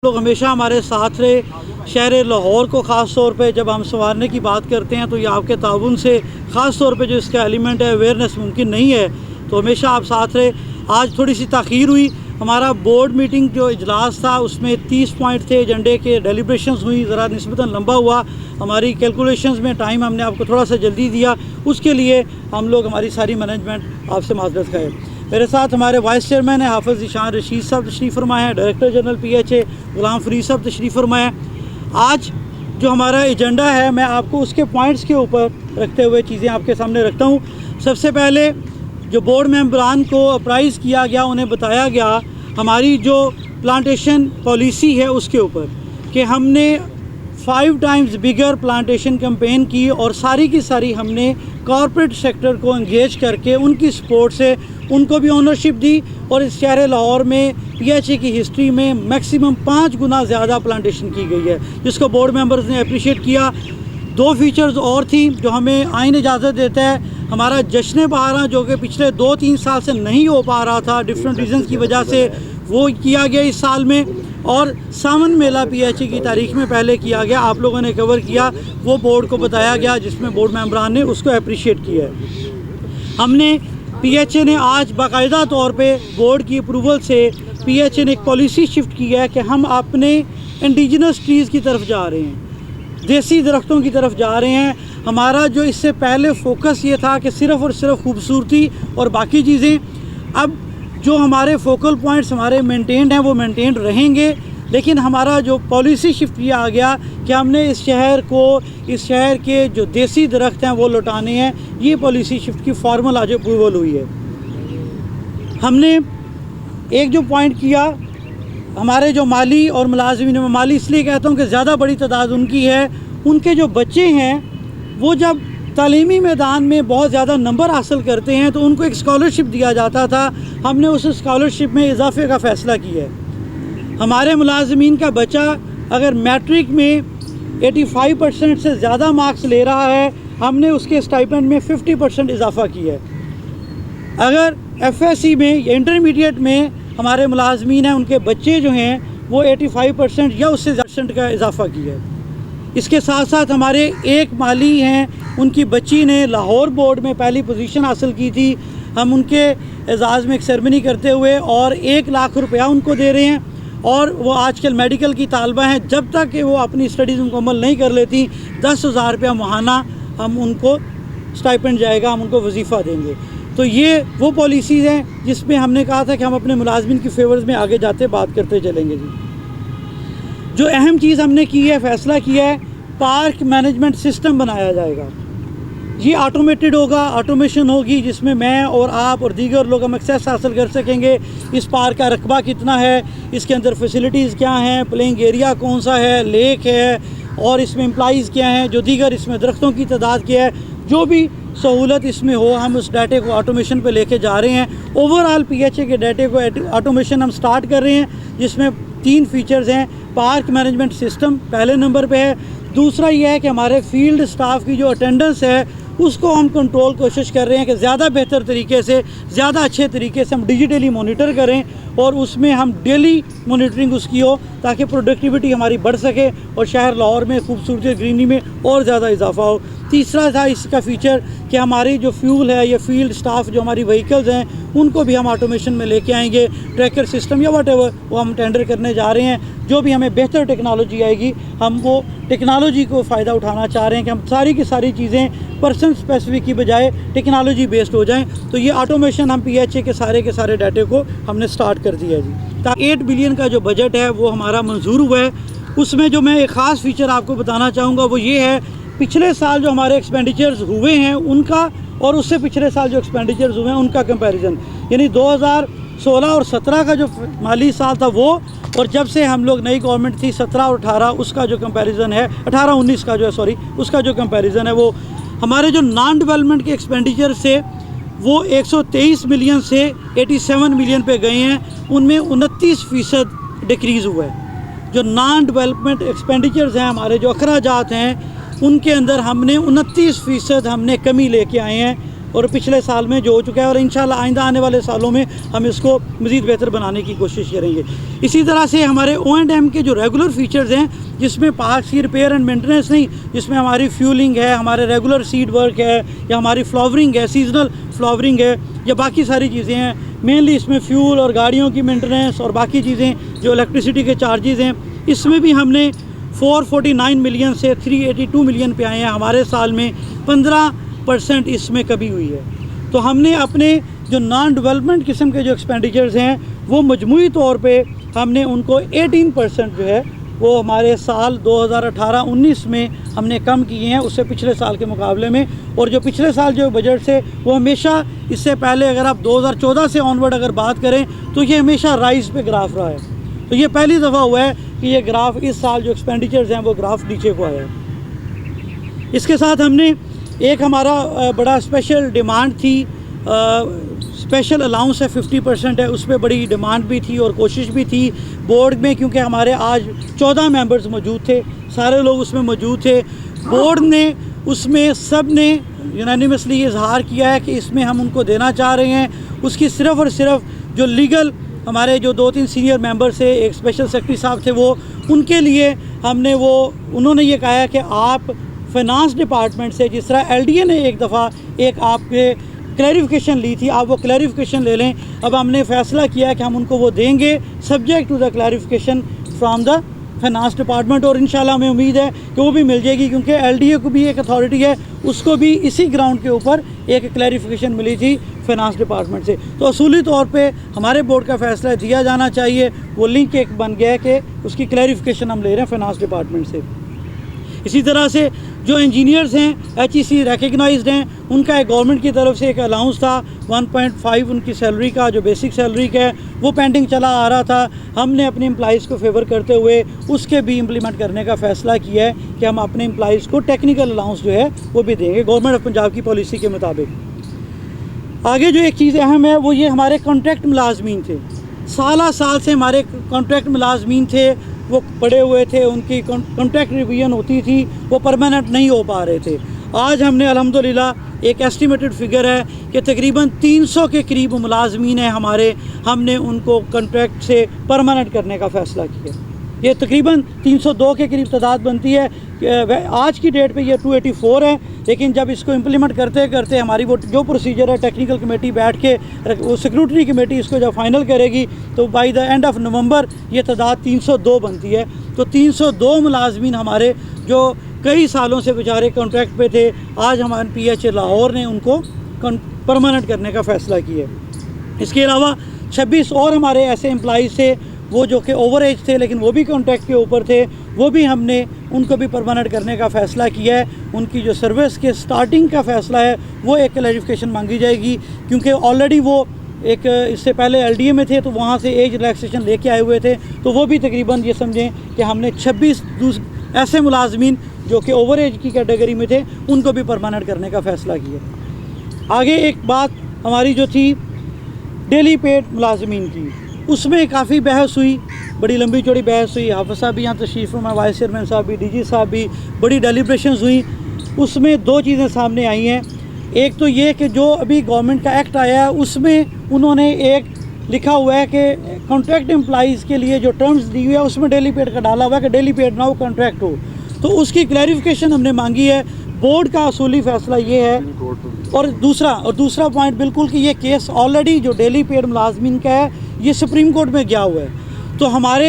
लोग हमेशा हमारे साथ रहे। शहर लाहौर को ख़ास तौर पे जब हम संवारने की बात करते हैं तो ये आपके ताउन से ख़ास तौर पे जो इसका एलिमेंट है अवेयरनेस मुमकिन नहीं है, तो हमेशा आप साथ रहे। आज थोड़ी सी ताख़ीर हुई, हमारा बोर्ड मीटिंग जो इजलास था उसमें 30 पॉइंट थे, एजेंडे के डेलिब्रेशंस हुई, ज़रा निस्बतन लंबा हुआ। हमारी कैलकुलेशंस में टाइम हमने आपको थोड़ा सा जल्दी दिया, उसके लिए हम लोग हमारी सारी मैनेजमेंट आपसे माज़रत है। मेरे साथ हमारे वाइस चेयरमैन हैं हाफ़िज़ ज़ीशान रशीद साहब तशरीफ़ फरमाए हैं, डायरेक्टर जनरल PHA ग़ुलाम फ़रीद साहब तशरीफ़ फरमाए हैं। आज जो हमारा एजेंडा है मैं आपको उसके पॉइंट्स के ऊपर रखते हुए चीज़ें आपके सामने रखता हूँ। सबसे पहले जो बोर्ड मेंबरान को अप्राइज़ किया गया, उन्हें बताया गया हमारी जो प्लांटेशन पॉलिसी है उसके ऊपर कि हमने 5 टाइम्स बिगर प्लांटेशन कैंपेन की और सारी की सारी हमने कॉरपोरेट सेक्टर को एंगेज करके उनकी सपोर्ट से उनको भी ओनरशिप दी और इस शहर लाहौर में PHA की हिस्ट्री में मैक्सिमम 5 गुना ज़्यादा प्लांटेशन की गई है, जिसको बोर्ड मेंबर्स ने अप्रिशिएट किया। 2 फीचर्स और थी जो हमें आइन इजाज़त देता है। हमारा जश्न बहारा जो कि पिछले 2-3 साल से नहीं हो पा रहा था डिफरेंट रीज़न्स की वजह से, वो किया गया इस साल में। और सावन मेला PHA की तारीख में पहले किया गया, आप लोगों ने कवर किया, वो बोर्ड को बताया गया जिसमें बोर्ड मेंबरान ने उसको अप्रिशिएट किया है। हमने PHA ने आज बाकायदा तौर पे बोर्ड की अप्रूवल से PHA ने एक पॉलिसी शिफ्ट की है कि हम अपने इंडिजिनस ट्रीज़ की तरफ जा रहे हैं, देसी दरख्तों की तरफ जा रहे हैं। हमारा जो इससे पहले फोकस ये था कि सिर्फ़ और सिर्फ खूबसूरती और बाकी चीज़ें, अब जो हमारे फोकल पॉइंट्स हमारे मेंटेन्ड हैं वो मेंटेन्ड रहेंगे, लेकिन हमारा जो पॉलिसी शिफ्ट किया आ गया कि हमने इस शहर के जो देसी दरख्त हैं वो लौटाने हैं। ये पॉलिसी शिफ्ट की फॉर्मल आज अप्रूवल हुई है। हमने एक जो पॉइंट किया, हमारे जो माली और मुलाजिमीन में, माली इसलिए कहता हूँ कि ज़्यादा बड़ी तादाद उनकी है, उनके जो बच्चे हैं वो जब तालीमी मैदान में बहुत ज़्यादा नंबर हासिल करते हैं तो उनको एक स्कॉलरशिप दिया जाता था। हमने उस स्कॉलरशिप में इजाफे का फ़ैसला किया है। हमारे मुलाजिमीन का बच्चा अगर मैट्रिक में 85% से ज़्यादा मार्क्स ले रहा है, हमने उसके स्टाइपेंड में 50% इजाफा किया है। अगर FSC में या इंटरमीडिएट में हमारे मुलाजमीन हैं, उनके बच्चे जो हैं वो 85% या उससे ज़्यादा का इजाफा किया है। इसके साथ साथ हमारे एक माली हैं, उनकी बच्ची ने लाहौर बोर्ड में पहली पोजीशन हासिल की थी। हम उनके एजाज़ में एक सेरेमनी करते हुए और 1 लाख रुपया उनको दे रहे हैं, और वो आजकल मेडिकल की तालबा हैं। जब तक कि वो अपनी स्टडीज़ मुकम्मल नहीं कर लेती 10,000 रुपया माहाना हम उनको स्टाइपेंड जाएगा, हम उनको वजीफ़ा देंगे। तो ये वो पॉलिसीज़ हैं जिसमें हमने कहा था कि हम अपने मुलाजमिन की फेवर्स में आगे जाते बात करते चलेंगे। जी, जो अहम चीज़ हमने की है, फ़ैसला किया है, पार्क मैनेजमेंट सिस्टम बनाया जाएगा। ये ऑटोमेटेड होगा, ऑटोमेशन होगी, जिसमें मैं और आप और दीगर लोग हम एक्सेस हासिल कर सकेंगे। इस पार्क का रकबा कितना है, इसके अंदर फैसिलिटीज़ क्या हैं, प्लेइंग एरिया कौन सा है, लेक है, और इसमें एम्प्लॉइज़ क्या हैं, जो दीगर इसमें दरख्तों की तादाद क्या है, जो भी सहूलत इसमें हो, हम उस डाटे को ऑटोमेशन पे लेके जा रहे हैं। ओवरऑल PHA के डाटे को ऑटोमेशन हम स्टार्ट कर रहे हैं, जिसमें 3 फीचर्स हैं। पार्क मैनेजमेंट सिस्टम पहले नंबर पे है। दूसरा ये है कि हमारे फील्ड स्टाफ की जो अटेंडेंस है उसको हम कंट्रोल कोशिश कर रहे हैं कि ज़्यादा बेहतर तरीके से, ज़्यादा अच्छे तरीके से हम डिजिटली मॉनिटर करें और उसमें हम डेली मॉनिटरिंग उसकी हो, ताकि प्रोडक्टिविटी हमारी बढ़ सके और शहर लाहौर में खूबसूरती ग्रीनरी में और ज़्यादा इजाफा हो। तीसरा था इसका फ़ीचर कि हमारी जो फ्यूल है या फील्ड स्टाफ जो हमारी व्हीकल्स हैं उनको भी हम ऑटोमेशन में लेके आएंगे। ट्रैकर सिस्टम या व्हाटएवर वो हम टेंडर करने जा रहे हैं। जो भी हमें बेहतर टेक्नोलॉजी आएगी, हम वो टेक्नोलॉजी को फ़ायदा उठाना चाह रहे हैं कि हम सारी की सारी चीज़ें पर्सन स्पेसिफिक की बजाय टेक्नोलॉजी बेस्ड हो जाएं। तो ये ऑटोमेशन हम PHA के सारे डाटे को हमने स्टार्ट कर दिया है। जी, 8 बिलियन का जो बजट है वो हमारा मंजूर हुआ है। उसमें जो मैं एक ख़ास फीचर आपको बताना चाहूँगा वो ये है, पिछले साल जो हमारे एक्सपेंडिचर्स हुए हैं उनका और उससे पिछले साल जो एक्सपेंडिचर्स हुए हैं उनका कंपैरिजन, यानी 2016 और 17 का जो माली साल था वो, और जब से हम लोग नई गवर्नमेंट थी 17 और 18 उसका जो कंपैरिजन है, 18-19 का जो है सॉरी, उसका जो कंपैरिजन है, वो हमारे जो नॉन डेवलपमेंट के एक्सपेंडिचर से वो 123 मिलियन से 87 मिलियन पे गए हैं। उनमें 29% डिक्रीज़ हुआ है। जो नॉन डेवलपमेंट एक्सपेंडिचर्स हैं, हमारे जो अखराजात हैं, उनके अंदर हमने 29% हमने कमी लेके आए हैं। और पिछले साल में जो हो चुका है, और इंशाल्लाह आइंदा आने वाले सालों में हम इसको मज़ीद बेहतर बनाने की कोशिश करेंगे। इसी तरह से हमारे O&M के जो रेगुलर फीचर्स हैं, जिसमें पार्ट्स की रिपेयर एंड मेंटेनेंस नहीं, जिसमें हमारी फ्यूलिंग है, हमारे रेगुलर सीड वर्क है, या हमारी फ्लावरिंग है, सीजनल फ्लावरिंग है, या बाकी सारी चीज़ें हैं, मेनली इसमें फ्यूल और गाड़ियों की मेंटेनेंस और बाकी चीज़ें जो इलेक्ट्रिसिटी के चार्जेज़ हैं, इसमें भी हमने 449 मिलियन से 382 मिलियन पे आए हैं। हमारे साल में 15% इसमें कमी हुई है। तो हमने अपने जो नॉन डेवलपमेंट किस्म के जो एक्सपेंडिचर्स हैं, वो मजमूई तौर पे हमने उनको 18% जो है वो हमारे साल 2018-19 में हमने कम किए हैं उससे पिछले साल के मुकाबले में। और जो पिछले साल जो बजट से वो हमेशा, इससे पहले अगर आप 2014 से ऑनवर्ड अगर बात करें तो ये हमेशा राइज़ पे ग्राफ रहा है। तो ये पहली दफ़ा हुआ है कि ये ग्राफ, इस साल जो एक्सपेंडिचर्स हैं वो ग्राफ नीचे को आया है। इसके साथ हमने एक हमारा बड़ा स्पेशल डिमांड थी, स्पेशल अलाउंस है 50% है, उस पर बड़ी डिमांड भी थी और कोशिश भी थी बोर्ड में, क्योंकि हमारे आज 14 मेंबर्स मौजूद थे, सारे लोग उसमें मौजूद थे। बोर्ड ने उसमें सब ने यूनानिमसली इजहार किया है कि इसमें हम उनको देना चाह रहे हैं। उसकी सिर्फ़ और सिर्फ जो लीगल हमारे जो 2-3 सीनियर मेंबर थे, एक स्पेशल सेक्रेटरी साहब थे, वो उनके लिए हमने उन्होंने ये कहा है कि आप फाइनेंस डिपार्टमेंट से, जिस तरह LDA ने एक दफ़ा एक आपके क्लैरिफिकेशन ली थी, आप वो क्लैरिफिकेशन ले लें। अब हमने फ़ैसला किया कि हम उनको वो देंगे subject to the clarification from the finance department, और इंशाल्लाह हमें उम्मीद है कि वो भी मिल जाएगी, क्योंकि LDA को भी एक अथॉरिटी है, उसको भी इसी ग्राउंड के ऊपर एक क्लैरिफिकेशन मिली थी फाइनेंस डिपार्टमेंट से। तो असूली तौर पे हमारे बोर्ड का फ़ैसला दिया जाना चाहिए, वो लिंक एक बन गया है कि उसकी क्लैरिफिकेशन हम ले रहे हैं फाइनेंस डिपार्टमेंट से। इसी तरह से जो इंजीनियर्स हैं HEC रिकग्नाइज्ड हैं, उनका एक गवर्नमेंट की तरफ से एक अलाउंस था 1.5 उनकी सैलरी का, जो बेसिक सैलरी का है, वो पेंडिंग चला आ रहा था। हमने अपने एम्प्लॉइज़ को फेवर करते हुए उसके भी इम्प्लीमेंट करने का फ़ैसला किया है कि हम अपने एम्प्लॉइज़ को टेक्निकल अलाउंस जो है वो भी देंगे गवर्नमेंट ऑफ पंजाब की पॉलिसी के मुताबिक। आगे जो एक चीज़ अहम है वो ये हमारे कॉन्ट्रैक्ट मुलाजमीन थे। साल से हमारे कॉन्ट्रैक्ट मुलाजमीन थे, वो पड़े हुए थे, उनकी कॉन्ट्रैक्ट रिवीजन होती थी, वो परमानेंट नहीं हो पा रहे थे। आज हमने अल्हम्दुलिल्लाह एक एस्टिमेटेड फिगर है कि तकरीबन 300 के करीब मुलाजमीन हैं हमारे, हमने उनको कॉन्ट्रैक्ट से परमानेंट करने का फ़ैसला किया। ये तकरीबन 302 के करीब तादाद बनती है। आज की डेट पे ये 284 है, लेकिन जब इसको इम्प्लीमेंट करते करते हमारी वो जो प्रोसीजर है, टेक्निकल कमेटी बैठ के वो सिक्योरिटी कमेटी इसको जब फाइनल करेगी तो by the end of November ये तादाद 302 बनती है। तो 302 मुलाजमीन हमारे जो कई सालों से बेचारे कॉन्ट्रैक्ट पे थे, आज हमारे PHA लाहौर ने उनको परमानेंट करने का फ़ैसला किया। इसके अलावा 26 और हमारे ऐसे एम्प्लॉइज़ थे वो जो कि ओवर एज थे, लेकिन वो भी कॉन्ट्रैक्ट के ऊपर थे, वो भी हमने उनको भी परमानेंट करने का फ़ैसला किया है। उनकी जो सर्विस के स्टार्टिंग का फ़ैसला है वो एक क्लैरिफिकेशन मांगी जाएगी, क्योंकि ऑलरेडी वो एक इससे पहले LDA में थे, तो वहाँ से एज रिलैक्सेशन लेके आए हुए थे। तो वो भी तकरीबन ये समझें कि हमने 26 ऐसे मुलाजमीन जो कि ओवर एज की कैटेगरी में थे, उनको भी परमानेंट करने का फ़ैसला किया। आगे एक बात हमारी जो थी डेली पेड मुलाजमीन की, उसमें काफ़ी बहस हुई, बड़ी लंबी चौड़ी बहस हुई। हाफिज़ साहब भी यहाँ तशरीफ़ में, वाइस चेयरमैन साहब भी, DG साहब भी, बड़ी डेलिब्रेशंस हुई। उसमें 2 चीज़ें सामने आई हैं। एक तो ये कि जो अभी गवर्नमेंट का एक्ट आया है उसमें उन्होंने एक लिखा हुआ है कि कॉन्ट्रैक्ट एम्प्लॉइज़ के लिए जो टर्म्स दी हुई है उसमें डेली पेड का डाला हुआ है कि डेली पेड ना हो, कॉन्ट्रैक्ट हो। तो उसकी क्लैरिफिकेशन हमने मांगी है। बोर्ड का असूली फ़ैसला ये है। और दूसरा पॉइंट बिल्कुल कि ये केस ऑलरेडी जो डेली पेड मुलाजमीन का है ये सुप्रीम कोर्ट में गया हुआ है। तो हमारे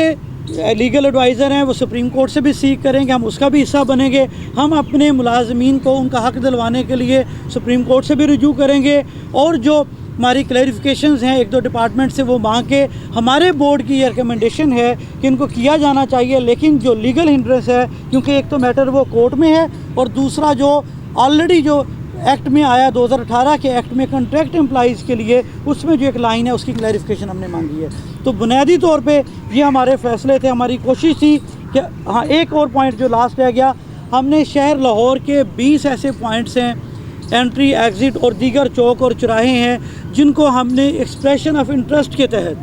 लीगल एडवाइज़र हैं वो सुप्रीम कोर्ट से भी सीख करेंगे, हम उसका भी हिस्सा बनेंगे। हम अपने मुलाजमीन को उनका हक़ दिलवाने के लिए सुप्रीम कोर्ट से भी रुजू करेंगे, और जो हमारी क्लैरिफिकेशंस हैं 1-2 डिपार्टमेंट से वो मांग के, हमारे बोर्ड की ये रिकमेंडेशन है कि इनको किया जाना चाहिए। लेकिन जो लीगल हिंड्रेंस है, क्योंकि एक तो मैटर वो कोर्ट में है, और दूसरा जो ऑलरेडी जो एक्ट में आया 2018 के एक्ट में कॉन्ट्रैक्ट एम्प्लॉइज़ के लिए, उसमें जो एक लाइन है उसकी क्लैरिफिकेशन हमने मांगी है। तो बुनियादी तौर पे ये हमारे फ़ैसले थे। हमारी कोशिश थी कि हाँ, एक और पॉइंट जो लास्ट रह गया, हमने शहर लाहौर के 20 ऐसे पॉइंट्स हैं, एंट्री एग्ज़िट और दीगर चौक और चौराहे हैं, जिनको हमने एक्सप्रेशन ऑफ इंटरेस्ट के तहत,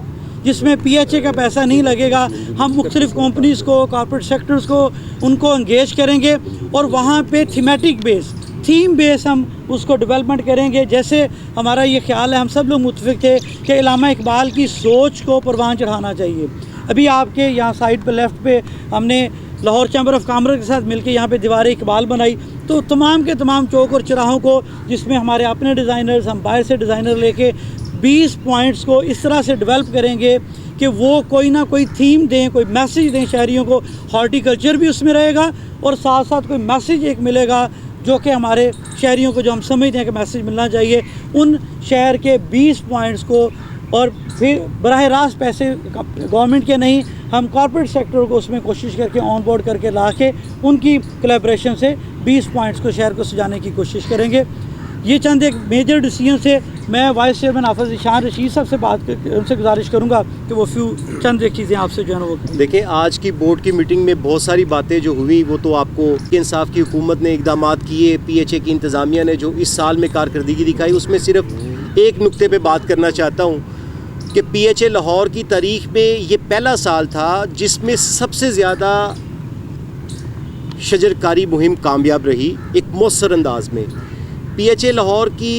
जिसमें PHA का पैसा नहीं लगेगा, हम मुख्तलिफ़ कंपनीज़ को, कॉर्पोरेट सेक्टर्स को, उनको इंगेज करेंगे और वहाँ पे थीमेटिक बेस्ड थीम बेस हम उसको डेवलपमेंट करेंगे। जैसे हमारा ये ख्याल है, हम सब लोग मुत्तफिक थे कि इल्लामा इकबाल की सोच को परवान चढ़ाना चाहिए। अभी आपके यहाँ साइड पे लेफ़्ट पे हमने लाहौर चैम्बर ऑफ कॉमर्स के साथ मिलकर यहाँ पे दीवार इकबाल बनाई। तो तमाम के तमाम चौक और चौराहों को, जिसमें हमारे अपने डिज़ाइनर्स, हम बाहर से डिज़ाइनर लेके 20 पॉइंट्स को इस तरह से डेवलप करेंगे कि वो कोई ना कोई थीम दें, कोई मैसेज दें शहरियों को। हॉर्टिकल्चर भी उसमें रहेगा और साथ साथ कोई मैसेज एक मिलेगा जो कि हमारे शहरियों को, जो हम समझते हैं कि मैसेज मिलना चाहिए, उन शहर के 20 पॉइंट्स को। और फिर बराह रास्त पैसे गवर्नमेंट के नहीं, हम कॉर्पोरेट सेक्टर को उसमें कोशिश करके ऑन बोर्ड करके ला के उनकी कोलैबोरेशन से 20 पॉइंट्स को शहर को सजाने की कोशिश करेंगे। ये चंद एक मेजर डिसीजन से मैं वाइस चेयरमैन हाफिज़ ज़ीशान रशीद साहब से बात करके उनसे गुजारिश करूंगा कि वो चंद एक चीज़ें आपसे जो है ना वो देखिए। आज की बोर्ड की मीटिंग में बहुत सारी बातें जो हुई वो तो आपको इंसाफ की हुकूमत ने इकदाम किए, PHA की इंतज़ामिया ने जो इस साल में कारकर्दगी दिखाई, उसमें सिर्फ एक नुक्ते पे बात करना चाहता हूँ कि PHA लाहौर की तारीख़ में ये पहला साल था जिसमें सबसे ज़्यादा शजरकारी मुहिम कामयाब रही एक मौसर अंदाज में। PHA लाहौर की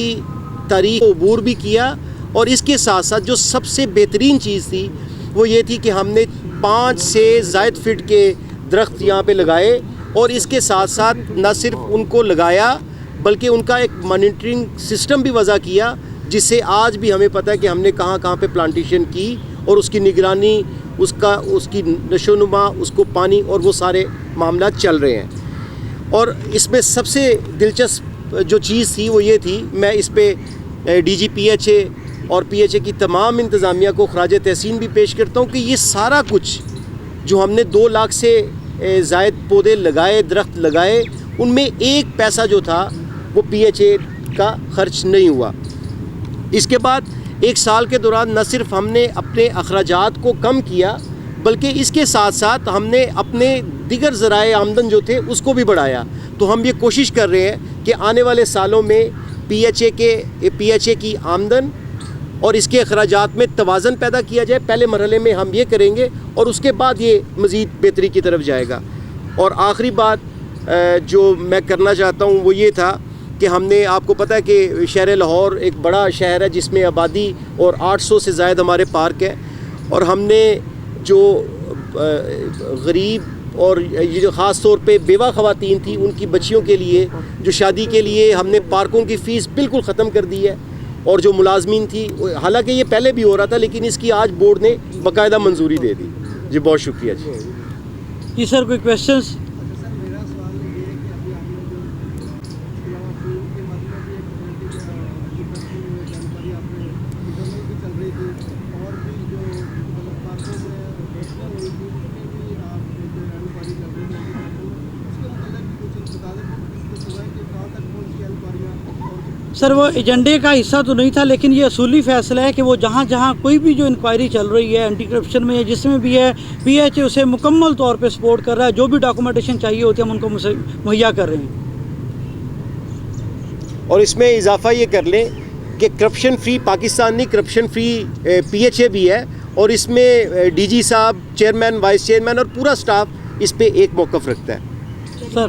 तारीख को अबूर भी किया और इसके साथ साथ जो सबसे बेहतरीन चीज़ थी वो ये थी कि हमने 5 से ज़ायद फीट के दरख्त यहाँ पे लगाए और इसके साथ साथ न सिर्फ उनको लगाया बल्कि उनका एक मॉनिटरिंग सिस्टम भी वज़ा किया, जिससे आज भी हमें पता है कि हमने कहाँ कहाँ पे प्लांटेशन की और उसकी निगरानी, उसकी नशोनुमा, उसको पानी और वो सारे मामला चल रहे हैं। और इसमें सबसे दिलचस्प जो चीज़ थी वो ये थी, मैं इस पे DG PHA और PHA की तमाम इंतज़ामिया को खराज तहसीन भी पेश करता हूँ कि ये सारा कुछ जो हमने 2 लाख से ज़ायद पौधे लगाए, दरख्त लगाए, उनमें 1 पैसा जो था वो PHA का खर्च नहीं हुआ। इसके बाद 1 साल के दौरान न सिर्फ हमने अपने अखराजात को कम किया बल्कि इसके साथ साथ हमने अपने दिगर ज़राए आमदन जो थे उसको भी बढ़ाया। तो हम ये कोशिश कर रहे हैं कि आने वाले सालों में PHA की आमदन और इसके अखराजात में तवाज़न पैदा किया जाए। पहले मरहले में हम ये करेंगे और उसके बाद ये मज़ीद बेहतरी की तरफ जाएगा। और आखिरी बात जो मैं करना चाहता हूँ वो ये था कि हमने, आपको पता है कि शहर लाहौर एक बड़ा शहर है जिसमें आबादी और 800 से ज़ायद हमारे पार्क है, और हमने जो गरीब और ये जो ख़ास तौर पे बेवा ख़वातीन थी उनकी बच्चियों के लिए जो शादी के लिए हमने पार्कों की फ़ीस बिल्कुल ख़त्म कर दी है। और जो मुलाजमीन थी, हालांकि ये पहले भी हो रहा था लेकिन इसकी आज बोर्ड ने बाकायदा मंजूरी दे दी। जी बहुत शुक्रिया जी। सर कोई क्वेश्चंस? सर वो एजेंडे का हिस्सा तो नहीं था, लेकिन ये असूली फ़ैसला है कि वो जहाँ जहाँ कोई भी जो इंक्वायरी चल रही है एंटी करप्शन में या जिसमें भी है, PHA उसे मुकम्मल तौर पे सपोर्ट कर रहा है। जो भी डॉक्यूमेंटेशन चाहिए होती है हम उनको मुहैया कर रहे हैं। और इसमें इजाफा ये कर लें कि करप्शन फ्री पाकिस्तान नहीं, करप्शन फ्री PHA भी है, और इसमें DG साहब, चेयरमैन, वाइस चेयरमैन और पूरा स्टाफ इस पर एक मौक़िफ़ रखता है। सर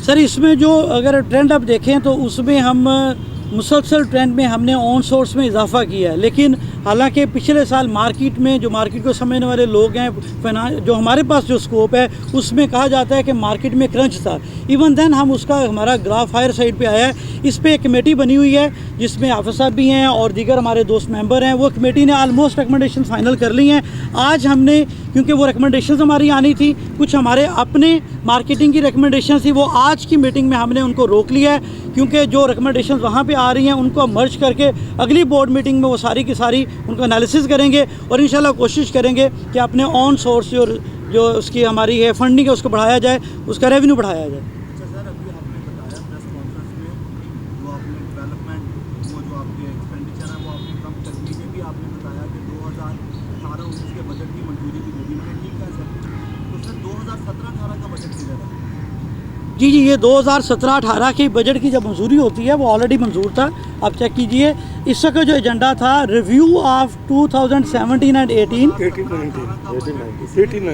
सर इसमें जो अगर ट्रेंड आप देखें तो उसमें हम मुसलसल ट्रेंड में हमने ऑन सोर्स में इजाफा किया है, लेकिन हालांकि पिछले साल मार्केट में जो मार्केट को समझने वाले लोग हैं, जो हमारे पास जो स्कोप है उसमें कहा जाता है कि मार्केट में क्रंच था। इवन देन हम उसका हमारा ग्राफ हायर साइड पे आया है। इस पर एक कमेटी बनी हुई है जिसमें हाफिज़ साहब भी हैं और दीगर हमारे दोस्त मेंबर हैं। वो कमेटी ने आलमोस्ट रिकमेंडेशन फाइनल कर ली हैं। आज हमने, क्योंकि वो रिकमेंडेशन हमारी आनी थी, कुछ हमारे अपने मार्केटिंग की रिकमेंडेशन थी, वो आज की मीटिंग में हमने उनको रोक लिया है, क्योंकि जो रिकमेंडेशन वहाँ पे आ रही हैं उनको मर्ज करके अगली बोर्ड मीटिंग में वो सारी की सारी उनका एनालिसिस करेंगे और इंशाल्लाह कोशिश करेंगे कि अपने ऑन सोर्स जो उसकी हमारी है फंडिंग है उसको बढ़ाया जाए, उसका रेवेन्यू बढ़ाया जाए। अच्छा सर, अभी आपने बताया प्रेस कॉन्फ्रेंस में जो आपने डेवलपमेंट वो जो आपके एक्सपेंडिचर है वो आपने कम करने के भी आपने बताया कि 2018-19 के बजट की मंजूरी भी दे दी। मैंने ठीक है सर, तो सर 2017-18 का बजट किधर है? जी ये 2017-18 की बजट की जब मंजूरी होती है वो ऑलरेडी मंजूर था। आप चेक कीजिए, इस वक्त जो एजेंडा था review of 2017 and 18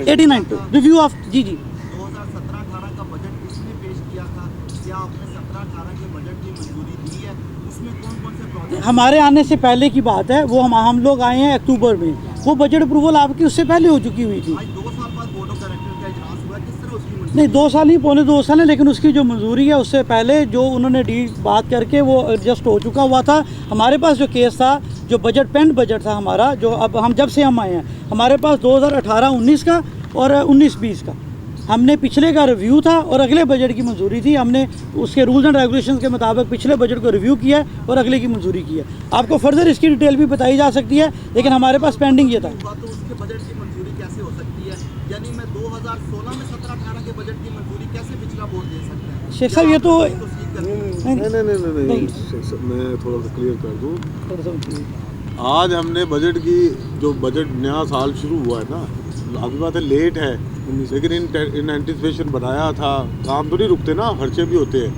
89 review of जी 2017-18 का बजट किसने पेश किया था? क्या आपने 17-18 के बजट की मंजूरी दी है? उसमें कौन कौन से प्रोजेक्ट? हमारे आने से पहले की बात है, वो हम लोग आए हैं अक्टूबर में, वो बजट अप्रूवल आपकी उससे पहले हो चुकी हुई थी। आज 2 साल बाद बोर्ड ऑफ डायरेक्टर का इजलास हुआ, किस तरह उसकी मंजूरी? नहीं 2 साल नहीं, पौने 2 साल है, लेकिन उसकी जो मंजूरी है उससे पहले जो उन्होंने बात करके वो एडजस्ट हो चुका हुआ था। हमारे पास जो केस था, जो बजट पेंड बजट था हमारा, जो अब हम जब से हम आए हैं, हमारे पास 2018-19 का और 19-20 का हमने पिछले का रिव्यू था और अगले बजट की मंजूरी थी। हमने उसके रूल्स एंड रेगुलेशंस के मुताबिक पिछले बजट को रिव्यू किया है और अगले की मंजूरी की है। आपको फर्दर इसकी डिटेल भी बताई जा सकती है, लेकिन हमारे पास पेंडिंग ये था। तो उसके बजट की मंजूरी कैसे हो सकती है? यानी मैं 2016 में 17-18 के बजट की मंजूरी कैसे पिछला बोर्ड दे सकते हैं? शेख साहब ये तो नहीं, मैं थोड़ा सा क्लियर कर दूं। आज हमने बजट की जो बजट नया साल शुरू हुआ है ना, अभी बात है लेट है, लेकिन इन एंटिसिपेशन बनाया था। काम तो नहीं रुकते ना, खर्चे भी होते हैं।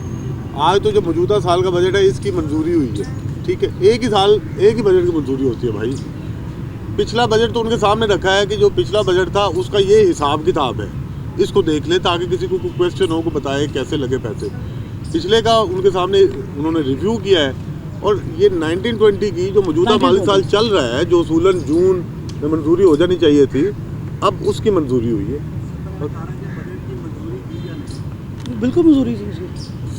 आज तो जो मौजूदा साल का बजट है इसकी मंजूरी हुई है, ठीक है। एक ही बजट की मंजूरी होती है भाई। पिछला बजट तो उनके सामने रखा है कि जो पिछला बजट था उसका ये हिसाब किताब है, इसको देख ले ताकि किसी को कोई क्वेश्चन हो को बताए कैसे लगे पैसे। पिछले का उनके सामने उन्होंने रिव्यू किया है, और ये 1920 की जो मौजूदा माली साल चल रहा है, जो असूलन जून में मंजूरी हो जानी चाहिए थी, अब उसकी मंजूरी हुई है। 17-18 के बजट की मंजूरी दी या नहीं? बिल्कुल मंजूरी थी उसकी।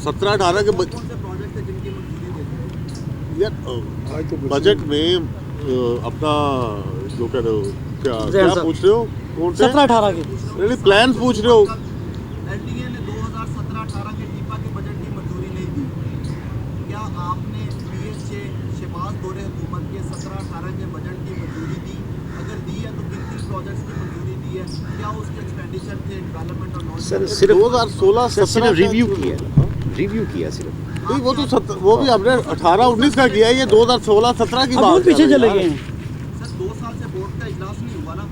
17-18 के कौन से प्रोजेक्ट है जिनकी मंजूरी देते हैं? यार बजट में अपना जो कह रहे हो, क्या पूछ रहे हो? कौन से 17-18 के प्लान पूछ रहे हो? एनडीए ने 2017-18 के टीपा के बजट की मंजूरी नहीं दी। क्या आपने पीएचए शहबाज दौरे हुकूमत के 17-18 के बजट की मंजूरी दी? अगर दी है तो किन प्रोजेक्ट्स की मंजूरी दी है? क्या उसके एक्सपेंडिचर थे डेवलपमेंट और नॉन? सर सिर्फ 2016-17 रिव्यू किया सिर्फ। नहीं, वो भी हमने 18-19 का किया है, ये 2016-17 की अब बात बहुत पीछे है चले यार। गए हैं। सर 2 साल से बोर्ड का इजलास नहीं हुआ ना,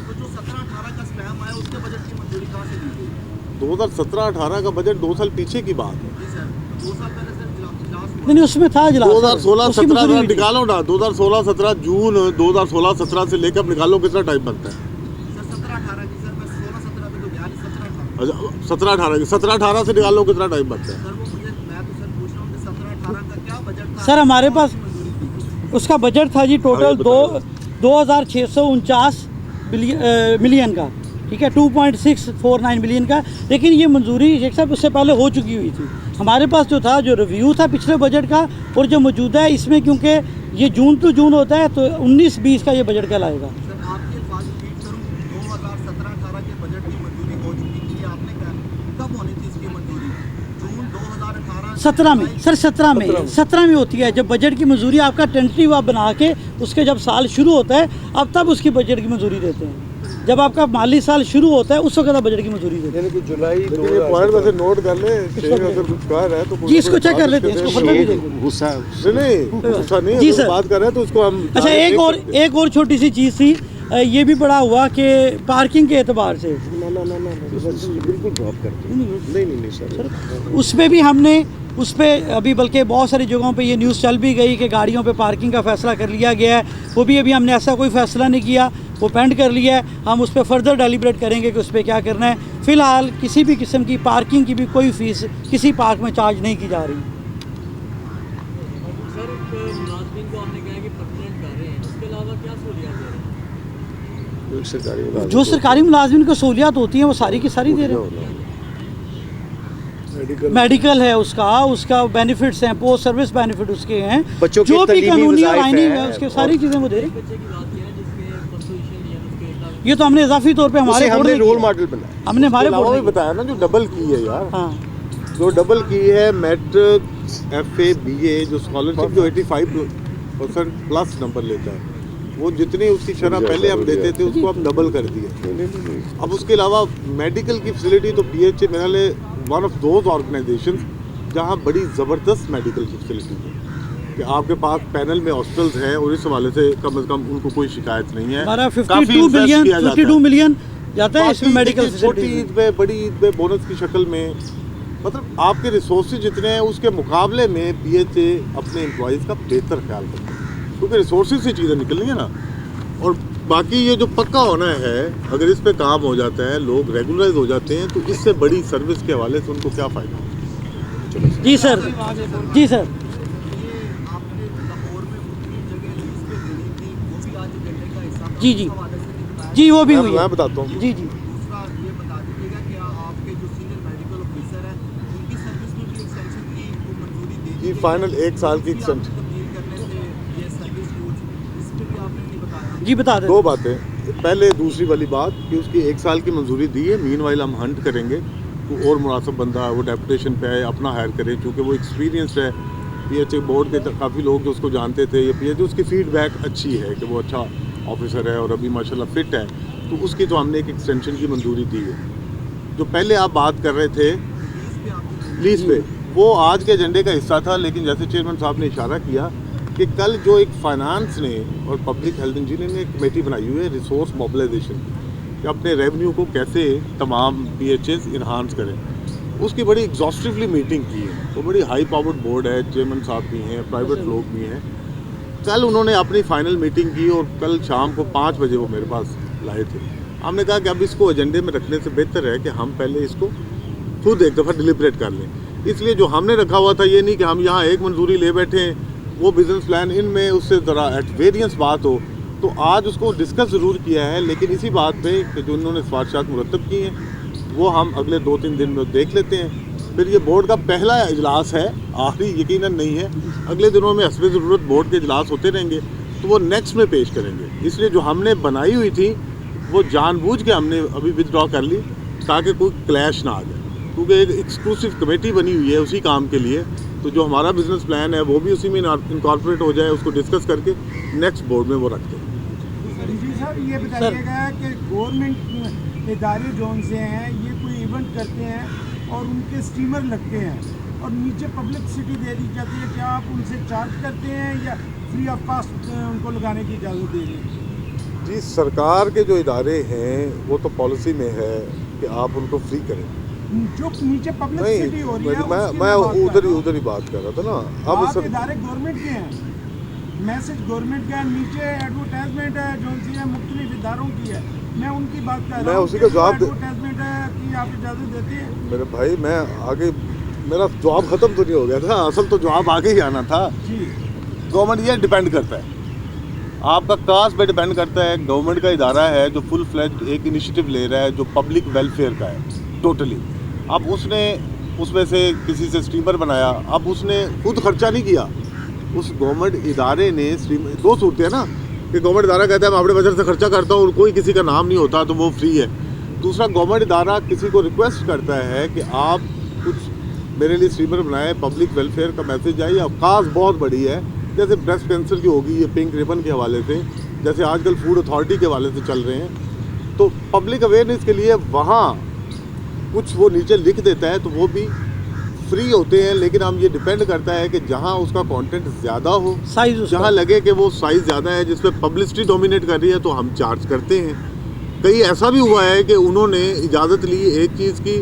तो जो 17-18 का स्पैम आया उसके बजट की मंजूरी कहाँ से दी गई? 2017-18 का बजट 2 साल पीछे की बात है। जी सर, 2 साल पहले सर इजलास हुआ। नहीं उसमें था इजलास, उसकी 2016-17 मंजूरी का हुई थी। निकालो ना, 2016-17 जून 2016-17 से लेकर निकालो कितना टाइम बनता है? सर 17-18 की, सर मैं 16-17 पे तो गया नहीं, 17-18 अच्छा 17-18 से निकालो कितना टाइम बनता है? सर वो मुझे, मैं तो सर पूछ रहा हूँ कि 17-18 का क्या बजट था? सर हमारे पास मंजूरी दी? उसका बजट था जी टोटल 2649 मिलियन का, ठीक है, 2.649 मिलियन का। लेकिन ये मंजूरी शेख साहब उससे पहले हो चुकी हुई थी। हमारे पास जो था, जो रिव्यू था पिछले बजट का और जो मौजूदा है, इसमें क्योंकि ये जून टू जून होता है तो 19-20 का ये बजट कहलाएगा। सर आपके अल्फाज रिपीट करूँ, 2017-18 के बजट की मंजूरी हो चुकी थी, ये आपने कहा कब होनी थी इसकी मंजूरी? जून 2018 17 में सर, 17 में होती है, जब बजट की मंजूरी आपका टेंटेटिव आप बना के उसके जब साल शुरू होता है, अब तब उसकी बजट की मंजूरी देते हैं। जब आपका माली साल शुरू होता है उस वक्त आप बजट की मंजूरी देते हैं। लेकिन ये पॉइंट वैसे नोट कर ले, शेख अगर कुछ कह रहा है तो जी इसको चेक कर लेते हैं, इसको फर्दर भी देखेंगे। गुस्सा गुस्सा नहीं, जी अगर सर। बात कर रहे हैं तो उसको हम अच्छा एक और छोटी सी चीज़ थी, ये भी बड़ा हुआ कि पार्किंग के एतबार से बिल्कुल ड्रॉप करते नहीं सर। उस पर भी हमने उस पर अभी बल्कि बहुत सारी जगहों पे ये न्यूज़ चल भी गई कि गाड़ियों पे पार्किंग का फ़ैसला कर लिया गया है। वो भी अभी हमने ऐसा कोई फ़ैसला नहीं किया, वो पेंड कर लिया है। हम उस पर फर्दर डेलिब्रेट करेंगे कि उस पर क्या करना है। फ़िलहाल किसी भी किस्म की पार्किंग की भी कोई फ़ीस किसी पार्क में चार्ज नहीं की जा रही। सर मुलाजमीन को आपने कहा कि परमानेंट कर रहे हैं, उसके अलावा क्या सहूलियात दे रहे हैं? जो सरकारी मुलाजमीन को सहूलियात होती हैं वो सारी की सारी दे रहे हैं। मेडिकल है उसका बेनिफिट्स हैं, पोस्ट सर्विस बेनिफिट उसके हैं, बच्चों के जो भी तलीमी कानूनी और वज़ाइफ आईनी हैं, है उसके सारी चीज़ें वो दे रहे हैं। बच्चे की बात की है जिसके पोजीशन या उसके ये तो हमने इजाफी तौर पे हमारे हमने बोर्ड ने रोल किया। मॉडल बनाया। हमने हमारे अलावा बोर्ड भी ने बताया ना, जो डबल की है यार, हाँ जो डबल की है मैट्रिक FA BA, जो स्कॉलरशिप जो 85% प्लस नंबर लेता है, वो जितनी उसकी शरह पहले हम देते थे उसको हम डबल कर दिए। अब उसके अलावा मेडिकल की फैसिलिटी तो PHA मेरा ले वन ऑफ दोज ऑर्गेनाइजेशन जहाँ बड़ी ज़बरदस्त मेडिकल की फैसिलिटी है कि आपके पास पैनल में हॉस्पिटल्स हैं और इस हवाले से कम उनको कोई शिकायत नहीं है। हमारा काफी 52 invest किया जाता है। मिलियन जाता है इसमें मेडिकल छोटी ईद पे, बड़ी ईद पे बोनस की शक्ल में, मतलब आपके रिसोर्सेज जितने हैं उसके मुकाबले में पीएचए अपने एम्प्लॉयज़ का बेहतर ख्याल करते हैं, क्योंकि रिसोर्सेज से चीज़ें निकलनी है ना। और बाकी ये जो पक्का होना है, अगर इस पे काम हो जाता है, लोग रेगुलराइज हो जाते हैं, तो इससे बड़ी सर्विस के हवाले से उनको क्या फ़ायदा। जी सर, जी सर। ये आपने लाहौर में उतनी जगह लीज पे देनी थी, वो भी आज एजेंडे का हिस्सा था। जी, जी। उस हवाले से भी बताया। जी वो भी हुई मैं है। बताता हूँ। जी जी। दूसरा ये बता दीजिएगा कि आपके जो सीनियर मेडिकल ऑफिसर हैं उनकी सर्विस में भी एक्सटेंशन की वो मंजूरी दे दी जी, गई फाइनल है। 1 साल की इसकी आपने एक्सटेंशन। तब्दील करने से ये सर्विस रूल्स, इस पे भी आपने नहीं बताया। जी बता दें। 2 बातें, पहले दूसरी वाली बात कि उसकी 1 साल की मंजूरी दी है, मीनवाइल हम हंट करेंगे तो और मुनासिब बंदा वो डेपुटेशन पे आए, अपना हायर करे, क्योंकि वो एक्सपीरियंस्ड है। पीएचए बोर्ड के काफ़ी लोग जो उसको जानते थे, या पीएचए उसकी फीडबैक अच्छी है कि वो अच्छा ऑफिसर है और अभी माशाल्लाह फिट है, तो उसकी तो हमने एक एक्सटेंशन की मंजूरी दी है। जो पहले आप बात कर रहे थे लीज पे, वो आज के एजेंडे का हिस्सा था, लेकिन जैसे चेयरमैन साहब ने इशारा किया कि कल जो एक फाइनेंस ने और पब्लिक हेल्थ इंजीनियर ने एक कमेटी बनाई हुई है रिसोर्स मोबिलाइजेशन, कि अपने रेवेन्यू को कैसे तमाम पीएचएस इन्हांस करें, उसकी बड़ी एग्जॉस्टिवली मीटिंग की है। तो बड़ी हाई पावर्ड बोर्ड है, चेयरमैन साहब भी हैं, प्राइवेट लोग भी हैं। कल उन्होंने अपनी फाइनल मीटिंग की और कल शाम को 5 बजे वो मेरे पास लाए थे। हमने कहा कि अब इसको एजेंडे में रखने से बेहतर है कि हम पहले इसको खुद एक दफ़ा डिलिब्रेट कर लें। इसलिए जो हमने रखा हुआ था, ये नहीं कि हम यहाँ एक मंजूरी ले बैठे हैं, वो बिज़नेस प्लान इनमें उससे ज़रा एट वेरियंस बात हो, तो आज उसको डिस्कस ज़रूर किया है, लेकिन इसी बात पे कि जो उन्होंने सिफारिशात मुरतब की हैं वो हम अगले 2-3 दिन में देख लेते हैं। फिर ये बोर्ड का पहला इजलास है, आखिरी यकीनन नहीं है, अगले दिनों में हस्बे ज़रूरत बोर्ड के इजलास होते रहेंगे, तो वो नेक्स्ट में पेश करेंगे। इसलिए जो हमने बनाई हुई थी वो जानबूझ के हमने अभी विदड्रॉ कर ली ताकि कोई क्लैश ना आ जाए, क्योंकि एक एक्सक्लूसिव कमेटी बनी हुई है उसी काम के लिए। तो जो हमारा बिजनेस प्लान है वो भी उसी में इनकॉर्पोरेट हो जाए, उसको डिस्कस करके नेक्स्ट बोर्ड में वो रखते हैं। जी सर, ये बताइएगा कि गवर्नमेंट इदारे जोन से हैं, ये कोई इवेंट करते हैं और उनके स्टीमर लगते हैं और नीचे पब्लिसिटी दे दी जाती है, क्या आप उनसे चार्ज करते हैं या फ्री ऑफ कॉस्ट उनको लगाने की इजाज़त दे रही है? जी, सरकार के जो इदारे हैं वो तो पॉलिसी में है कि आप उनको फ्री करें। जो नीचे पब्लिसिटी हो रही है मैं उसकी मैं बात कर रहा हूँ। उधर ही बात कर रहा था ना। अब आप इदारे गवर्नमेंट के हैं, मैसेज गवर्नमेंट का है, नीचे एडवर्टाइजमेंट है जो सी है मुख्तलिफ इदारों की है, मैं उनकी बात कर रहा हूँ। मैं उसी का जवाब एडवर्टाइजमेंट है कि आप इजाज़त देते हैं? मेरे भाई, मैं आगे, मेरा जवाब ख़त्म तो नहीं हो गया था, असल तो जवाब आगे ही आना था। जी, गवर्नमेंट ये डिपेंड करता है, आपका कास्ट पे डिपेंड करता है। गवर्नमेंट का इदारा है जो फुल फ्लेज एक इनिशिएटिव ले रहा है जो पब्लिक वेलफेयर का है टोटली। अब उसने उसमें से किसी से स्टीमर बनाया, अब उसने खुद खर्चा नहीं किया, उस गवर्नमेंट इदारे ने स्टीमर, 2 सूरतें हैं ना, कि गवर्नमेंट इदारा कहता है मैं अपने बजट से खर्चा करता हूँ और कोई किसी का नाम नहीं होता तो वो फ्री है। दूसरा, गवर्नमेंट इदारा किसी को रिक्वेस्ट करता है कि आप कुछ मेरे लिए स्टीमर बनाए, पब्लिक वेलफेयर का मैसेज आए, या कास्ट बहुत बड़ी है, जैसे ब्रेस्ट कैंसर की होगी, ये पिंक रिबन के हवाले से, जैसे आजकल फूड अथॉरिटी के हवाले से चल रहे हैं, तो पब्लिक अवेयरनेस के लिए वहाँ कुछ वो नीचे लिख देता है तो वो भी फ्री होते हैं। लेकिन हम ये डिपेंड करता है कि जहाँ उसका कंटेंट ज़्यादा हो, साइज जहाँ लगे कि वो साइज़ ज़्यादा है, जिसमें पब्लिसिटी डोमिनेट कर रही है, तो हम चार्ज करते हैं। कई ऐसा भी हुआ है कि उन्होंने इजाज़त ली एक चीज़ की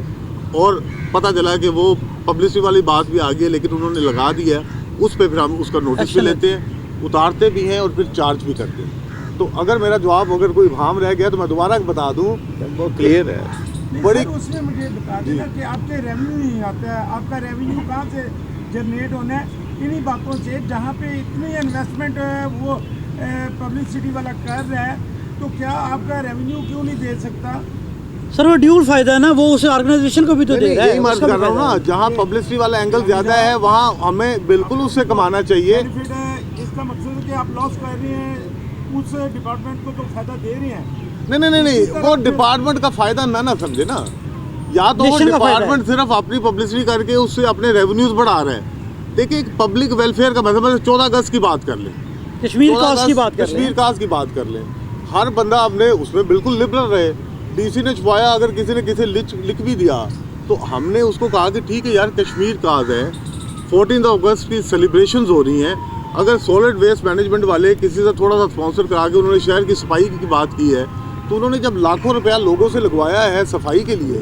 और पता चला कि वो पब्लिसिटी वाली बात भी आ गई है, लेकिन उन्होंने लगा दिया, उस पर फिर हम उसका नोटिस भी लेते हैं, उतारते भी हैं और फिर चार्ज भी करते हैं। तो अगर मेरा जवाब अगर कोई भाम रह गया तो मैं दोबारा बता दूँ, वो क्लियर है। बड़ी उसमें मुझे बता देना कि आपके रेवेन्यू नहीं आता है, आपका रेवेन्यू कहाँ से जनरेट होना है? इन्हीं बातों से, जहाँ पे इतनी इन्वेस्टमेंट वो पब्लिसिटी वाला कर रहा है, तो क्या आपका रेवेन्यू क्यों नहीं दे सकता? सर वो ड्यूल फायदा है ना, वो उस ऑर्गेनाइजेशन को भी तो दे रहा है। यही मर्ज कर रहा हूँ ना, जहाँ पब्लिसिटी वाला एंगल ज़्यादा है वहाँ हमें बिल्कुल उससे कमाना चाहिए। बेनिफिट इसका मकसद है कि आप लॉस कर रहे हैं, उस डिपार्टमेंट को तो फायदा दे रहे हैं। नहीं, वो डिपार्टमेंट का फायदा ना समझे ना, या तो वो डिपार्टमेंट सिर्फ अपनी पब्लिसिटी करके उससे अपने रेवेन्यूज बढ़ा रहे हैं। देखिए, एक पब्लिक वेलफेयर का मतलब 14 अगस्त की बात कर लें, कश्मीर कास्ट की बात कर कश्मीर कास्ट की बात कर लें, हर बंदा अपने उसमें बिल्कुल लिबरल रहे। डीसी ने छुपाया, अगर किसी ने किसी लिख भी दिया तो हमने उसको कहा कि ठीक है यार, कश्मीर काज है, 14 अगस्त की सेलिब्रेशंस हो रही हैं, अगर सॉलिड वेस्ट मैनेजमेंट वाले किसी से थोड़ा सा स्पॉन्सर करा के उन्होंने शहर की सफाई की बात की है, तो उन्होंने जब लाखों रुपया लोगों से लगवाया है सफाई के लिए,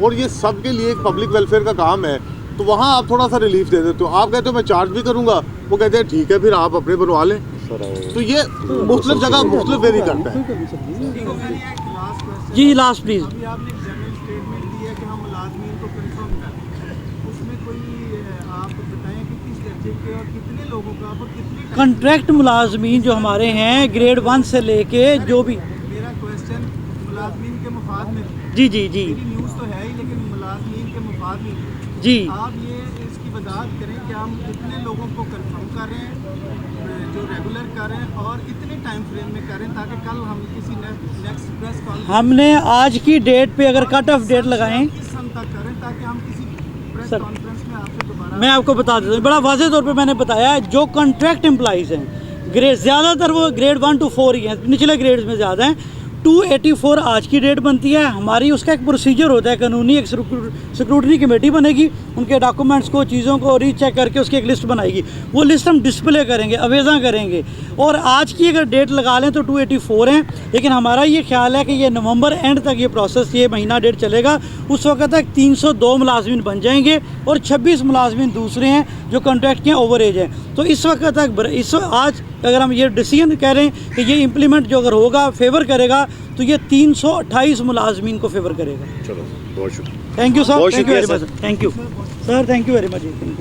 और ये सब के लिए एक पब्लिक वेलफेयर का काम है, तो वहाँ आप थोड़ा सा रिलीफ दे देते हो। आप कहते हो मैं चार्ज भी करूँगा, वो कहते हैं ठीक है फिर आप अपने बनवा लें। तो ये मुख्तलिफ जगह मुख्तलिफ वेरी करता है। जी लास्ट प्लीज़। अभी आपने एक जनरल स्टेटमेंट दी है कि हम मुलाजमीन को कंफर्म करें, उसमें कोई आप बताएं कि किस दर्जे के और कितने लोगों का और कितनी कॉन्ट्रैक्ट मुलाजमीन जो हमारे हैं ग्रेड 1 से लेके जो भी। मेरा क्वेश्चन मुलाजमीन के मुफाद में जी जी जी मेरी न्यूज़ तो है ही, लेकिन मुलाजमीन के मुफाद में जी। आप ये इसकी वजाहत करें कि हम कितने लोगों को कंफर्म कर रहे हैं जो रेगुलर कर रहे हैं, और इतने टाइम फ्रेम में करें ताकि कल हम किसी नेक्स्ट प्रेस कॉन्फ्रेंस हमने आज की डेट पे अगर कट ऑफ डेट लगाएं, किस हम तक करें ताकि हम किसी प्रेस सर, कॉन्फ्रेंस में आपसे दोबारा मैं आपको बता देता हूँ, बड़ा वाज़ेह तौर पे मैंने बताया है, जो कॉन्ट्रैक्ट एम्प्लॉइज़ हैं ग्रेड ज़्यादातर वो ग्रेड 1 to 4 ही हैं, निचले ग्रेड्स में ज़्यादा हैं। 284 आज की डेट बनती है हमारी, उसका एक प्रोसीजर होता है कानूनी, एक सिक्योरिटी कमेटी बनेगी, उनके डॉक्यूमेंट्स को चीज़ों को रीचेक करके उसकी एक लिस्ट बनाएगी, वो लिस्ट हम डिस्प्ले करेंगे, अवेज़ा करेंगे। और आज की अगर डेट लगा लें तो 284 हैं, लेकिन हमारा ये ख्याल है कि ये नवंबर एंड तक ये प्रोसेस, ये महीना डेट चलेगा, उस वक्त तक 302 मुलाजमीन बन जाएंगे और 26 मुलाजमीन दूसरे हैं जो कॉन्ट्रैक्ट के ओवर एज हैं। तो इस वक्त तक आज अगर हम ये डिसीजन कह रहे हैं कि ये इम्प्लीमेंट जो अगर होगा फेवर करेगा तो ये 328 मुलाजमीन को फेवर करेगा। चलो बहुत शुक्रिया। थैंक यू सर, बहुत थैंक यू शुक्रिया very much, thank you sir, thank you very much.